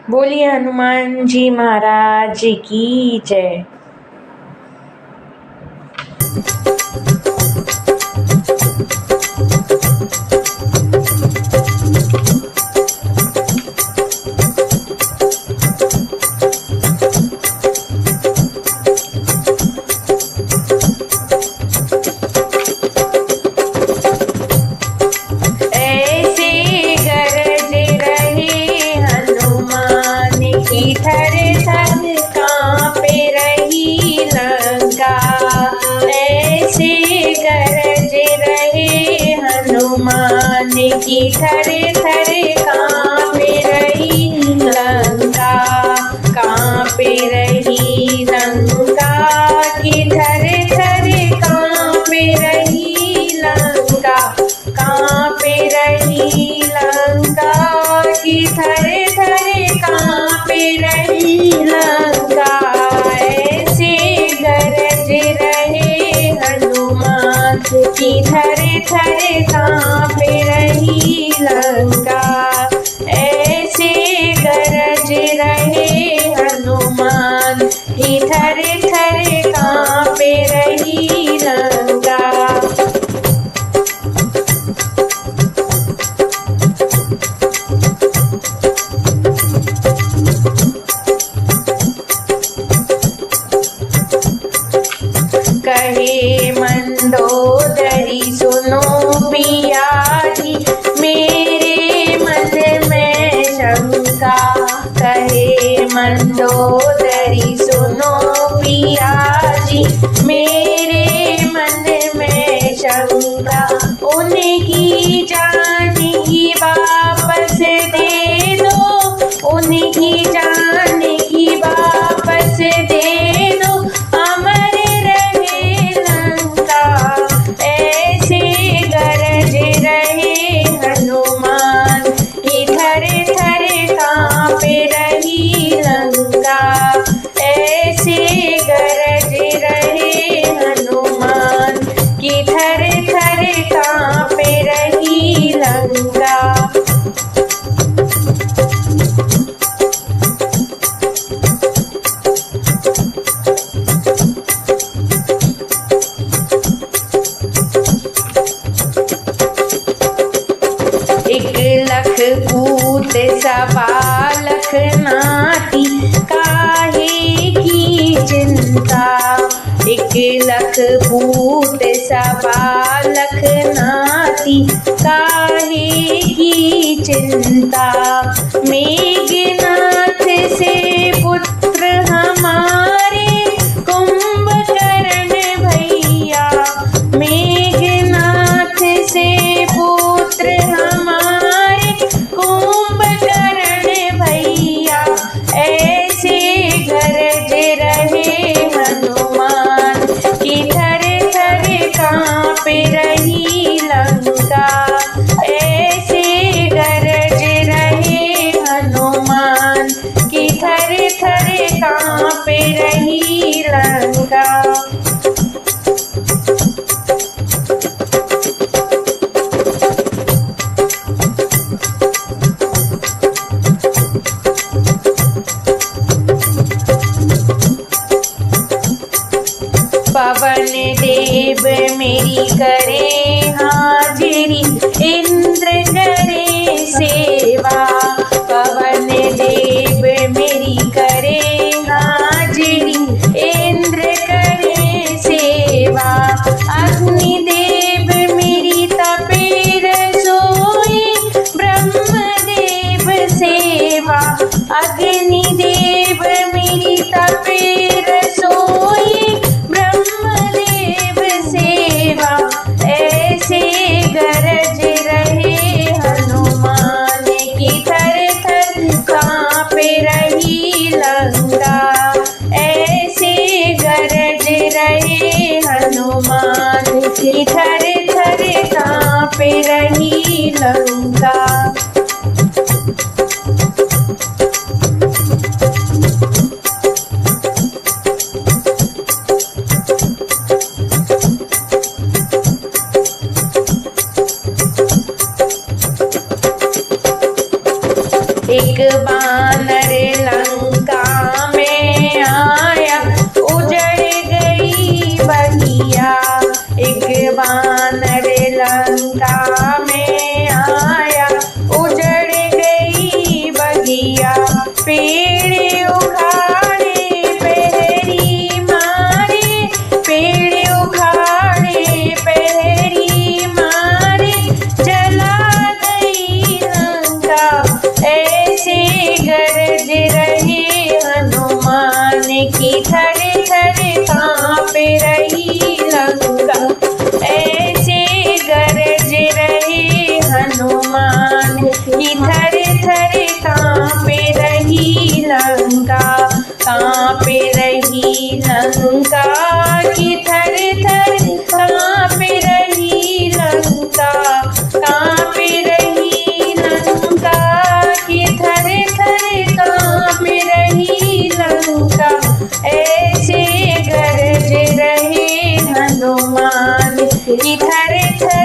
बोलिए हनुमान जी महाराज की जय। थर थर कांपे रही लंका, ऐसे गरज रहे हनुमान की थर थर कांपे रही लंका। कांपे रही लंका की थर थर कांपे रही लंका। कांपे रही लंका की थर थर कांपे रही लंका, ऐसे गरज रहे हनुमान की थर थर कांपे रही लंका। ऐसे गरज रहे हनुमान की थर थर कांपे रही लंका। कहे मंदोदरी सुनो पिया जी, मेरे मन में शंका। कहे मंदोदरी सुनो पिया जी, मेरे मन में शंका। उनकी जान की वापस दे दो, उनकी जान की वापस दे दो, अमर रहे लंका। ऐसे गरज रहे हनुमान की थर थर कांपे रही लंका। ऐसे गरज रहे हनुमान की थर थर कांपे रही लंका। लख पूत सवा लख नाती, काहे की चिंता। एक लख पूत सवा लख नाती, काहे की चिंता। मेघनाथ से पुत्र हमारे कुंभकर्ण भैया। मेघनाथ से पुत्र हमारे कुंभकर्ण भैया। ऐसे गरज रहे हनुमान की थर थर कांपे रही लंका। ऐसे गरज रहे हनुमान की थर थर कांपे रही लंका। पवन देव मेरी करे हाजिरी, इंद्र करे सेवा। पवन देव मेरी करे हाजिरी, इंद्र करे सेवा। अग्नि देव मेरी तपे रसोई, ब्रह्मदेव सेवा। अग्नि देव मेरी तपे रसोई, ब्रह्मदेव सेवा। ऐसे गरज रहे हनुमान की थर थर कांपे रही लंका। ऐसे गरज रहे हनुमान की थर थर कांपे रही लंका। बानर लंका में आया, उजड़ गई बगिया। एक बानर लंका में आया, उजड़ गई बगिया। पेड़ उखाड़े पहरी मारे, पेड़ उखाड़े पहरी मारे, जला गई लंका। ऐसे गरज रहे हनुमान की, थर थर कांप रही लंका। ऐसे गरज रहे हनुमान की, थर थर कांप रही लंका। कांप रही लंका की, थर थर कांप रही लंका। कांप रही लंका की, थर थर कांप रही लंका। ऐसे गरज रहे हनुमान की, थर थर